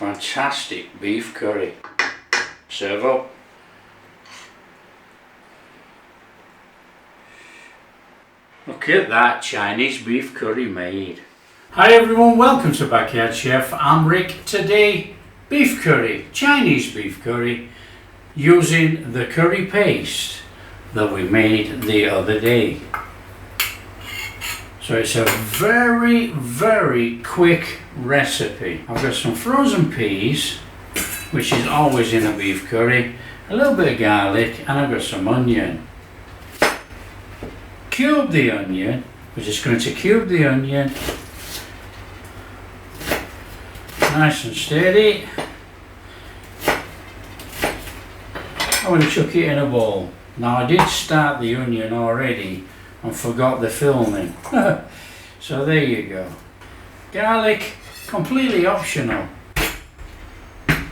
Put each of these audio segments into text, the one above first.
Fantastic beef curry. Serve up. Look at that Chinese beef curry made. Hi everyone, welcome to Backyard Chef. I'm Rick. Today, beef curry, Chinese beef curry, using the curry paste that we made the other day. So it's a very quick recipe. I've got some frozen peas, which is always in a beef curry, a little bit of garlic, and I've got some onion. Cube the onion. We're just going to cube the onion nice and steady. I'm going to chuck it in a bowl. Now I did start the onion already and forgot the filming. So there you go. Garlic, completely optional. I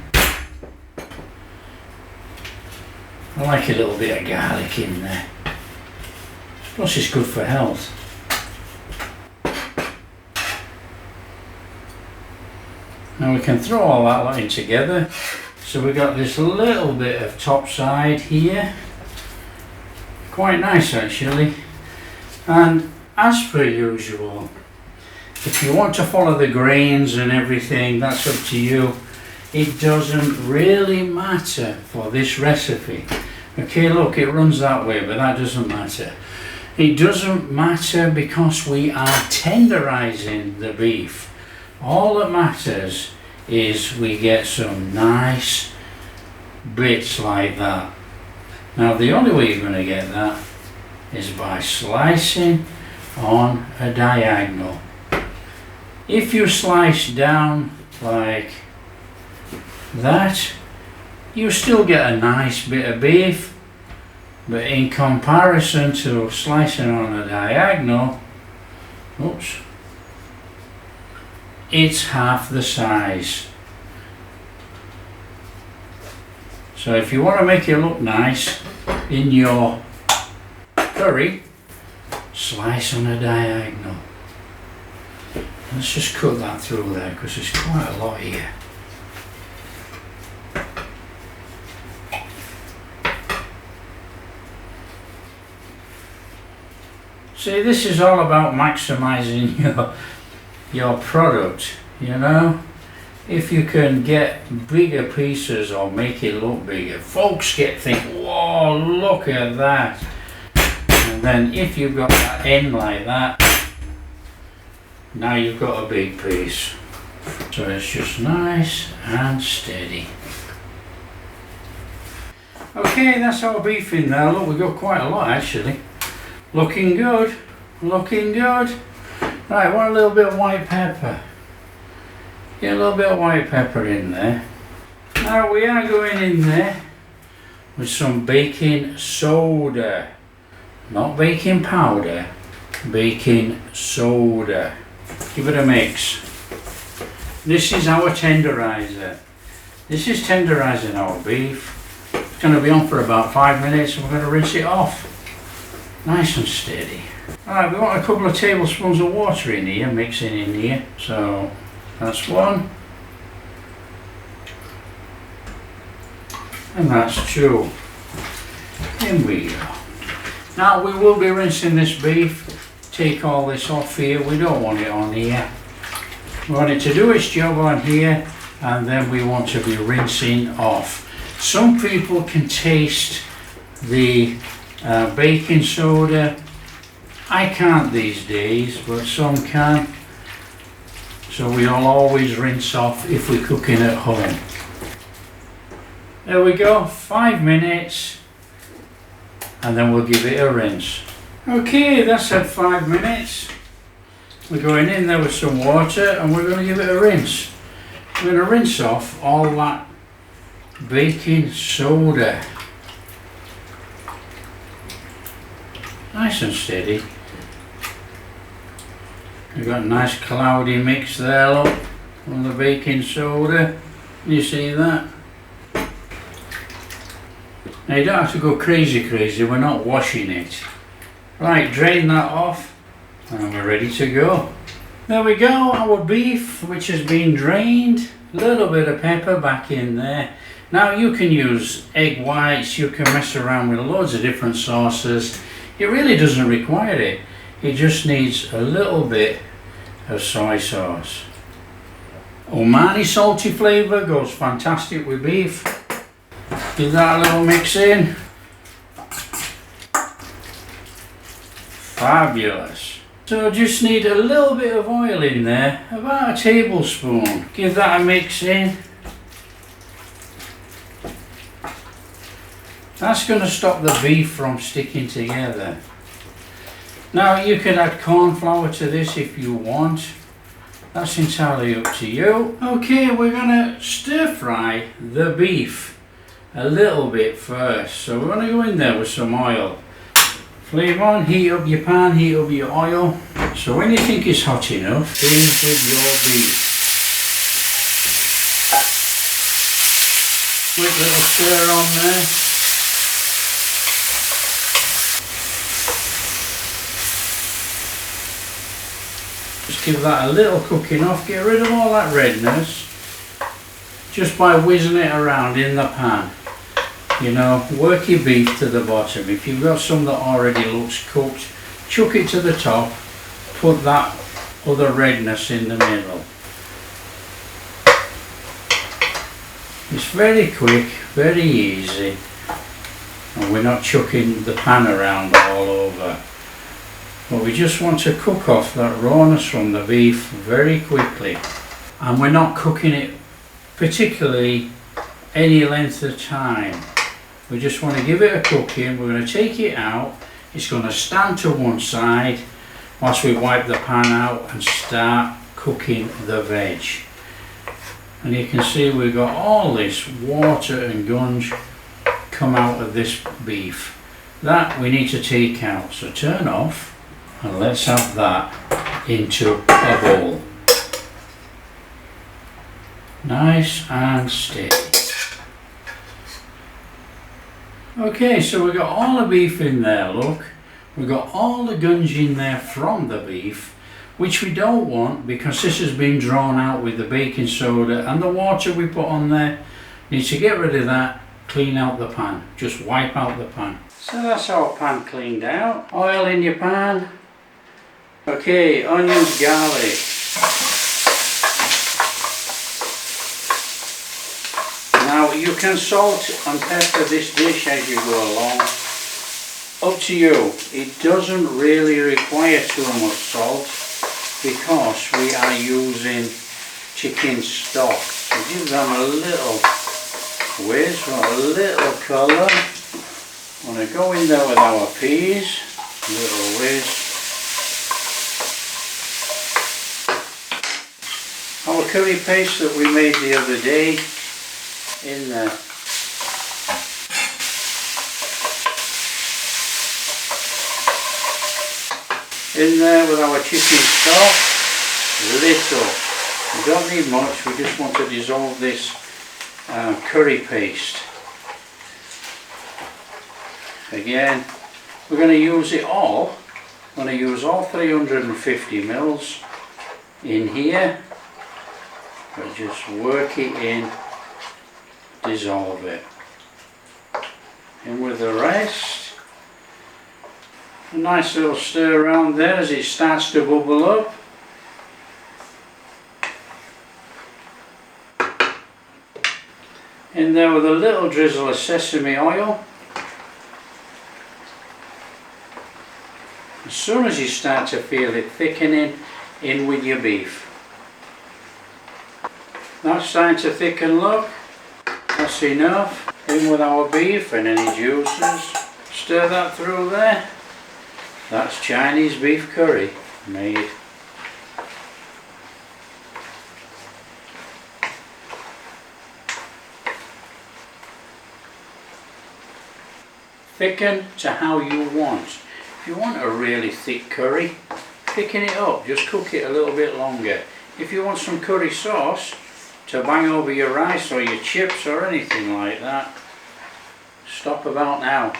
like a little bit of garlic in there. Plus it's good for health. Now we can throw all that lot in together. So we've got this little bit of top side here. Quite nice actually. And as per usual, if you want to follow the grains and everything, that's up to you. It doesn't really matter for this recipe. Okay, look, it runs that way, but that doesn't matter. It doesn't matter because we are tenderizing the beef. All that matters is we get some nice bits like that. Now the only way you're going to get that is by slicing on a diagonal. If you slice down like that, you still get a nice bit of beef, but in comparison to slicing on a diagonal, oops, it's half the size. So if you want to make it look nice in your curry, slice on a diagonal. Let's just cut that through there because there's quite a lot here. See, this is all about maximizing your product, you know. If you can get bigger pieces or make it look bigger, folks think, whoa, look at that. And then if you've got that end like that, now you've got a big piece. So it's just nice and steady. Okay, that's our beef in there. Look, we've got quite a lot actually. Looking good, looking good. Right, want a little bit of white pepper. Get a little bit of white pepper in there. Now we are going in there with some baking soda. Not baking powder, baking soda. Give it a mix. This is our tenderizer. This is tenderizing our beef. It's going to be on for about 5 minutes and we're going to rinse it off. Nice and steady. Alright, we want a couple of tablespoons of water in here, mixing in here. So that's one. And that's two. In we go. Now we will be rinsing this beef. Take all this off here. We don't want it on here. We want it to do its job on here, and then we want to be rinsing off. Some people can taste the baking soda. I can't these days, but some can. So we'll always rinse off if we're cooking at home. There we go, 5 minutes, and then we'll give it a rinse. Okay, that's at 5 minutes. We're going in there with some water and we're going to give it a rinse. We're going to rinse off all that baking soda. Nice and steady. We've got a nice cloudy mix there, look, from the baking soda. You see that? Now you don't have to go crazy, we're not washing it. Right, drain that off and we're ready to go. There we go, our beef, which has been drained A little bit of pepper back in there. Now you can use egg whites, you can mess around with loads of different sauces. It really doesn't require it. It just needs a little bit of soy sauce. Umami salty flavour goes fantastic with beef. Give that a little mix in. Fabulous. So just need a little bit of oil in there, about a tablespoon. Give that a mix in. That's going to stop the beef from sticking together. Now you can add corn flour to this if you want. That's entirely up to you. Okay, we're going to stir fry the beef a little bit first. So we're going to go in there with some oil. Flame on, heat up your pan, heat up your oil. So when you think it's hot enough, in with your beef. Quick little stir on there. Just give that a little cooking off, get rid of all that redness just by whizzing it around in the pan. You know, work your beef to the bottom. If you've got some that already looks cooked, chuck it to the top, put that other redness in the middle. It's very quick, very easy, and we're not chucking the pan around all over. But we just want to cook off that rawness from the beef very quickly. And we're not cooking it particularly any length of time. We just want to give it a cooking. We're going to take it out. It's going to stand to one side whilst we wipe the pan out and start cooking the veg. And you can see we've got all this water and gunge come out of this beef. That we need to take out. So turn off and let's have that into a bowl. Nice and steady. Okay, so we've got all the beef in there, look. We've got all the gunge in there from the beef, which we don't want because this has been drawn out with the baking soda and the water we put on there. Need to get rid of that, clean out the pan, just wipe out the pan. So that's our pan cleaned out. Oil in your pan. Okay, onions, garlic. Now you can salt and pepper this dish as you go along. Up to you. It doesn't really require too much salt because we are using chicken stock. So give them a little whiz, a little colour. Want to go in there with our peas, a little whiz. Our curry paste that we made the other day in there. In there with our chicken stock, little. We don't need much, we just want to dissolve this curry paste. Again, we're going to use it all. I'm going to use all 350 mils in here. But just work it in, dissolve it. In with the rest. A nice little stir around there as it starts to bubble up. In there with a little drizzle of sesame oil. As soon as you start to feel it thickening, in with your beef. That's starting to thicken, look. That's enough. In with our beef and any juices. Stir that through there. That's Chinese beef curry made. Thicken to how you want. If you want a really thick curry, thicken it up, just cook it a little bit longer. If you want some curry sauce to bang over your rice or your chips or anything like that, stop about now.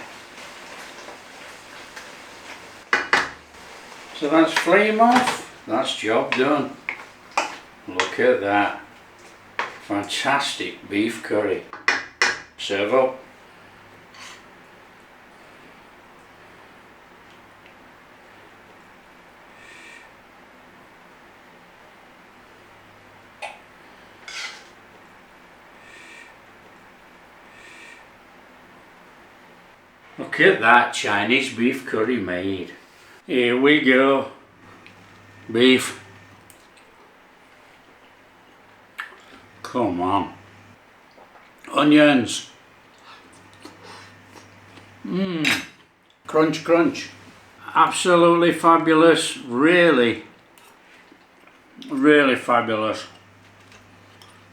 So that's flame off, that's job done. Look at that. Fantastic beef curry. Serve up. Look at that Chinese beef curry made. Here we go. Beef. Come on. Onions. Crunch, crunch. Absolutely fabulous. Really, really fabulous.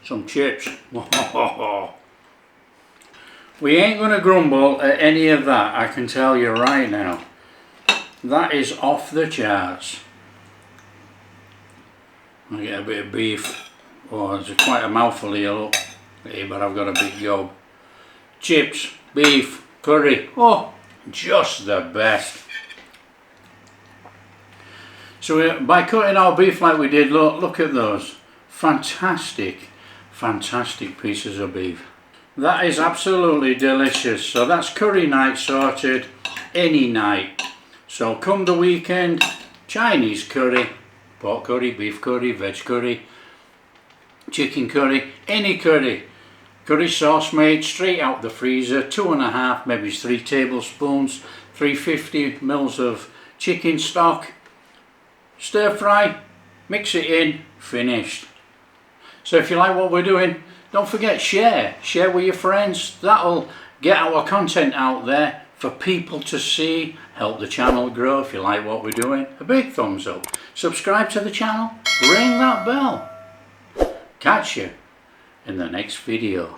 Some chips. We ain't gonna grumble at any of that, I can tell you right now. That is off the charts. I get a bit of beef. Oh, there's quite a mouthful here, look. Hey, but I've got a big job. Chips, beef, curry. Oh, just the best. So by cutting our beef like we did, look at those. Fantastic, fantastic pieces of beef. That is absolutely delicious. So that's curry night sorted, any night. So come the weekend, Chinese curry, pork curry, beef curry, veg curry, chicken curry, any curry. Curry sauce made straight out the freezer, 2.5, maybe 3 tablespoons, 350 mils of chicken stock, stir fry, mix it in, finished. So if you like what we're doing, don't forget share with your friends. That'll get our content out there for people to see, help the channel grow. If you like what we're doing, a big thumbs up. Subscribe to the channel, ring that bell. Catch you in the next video.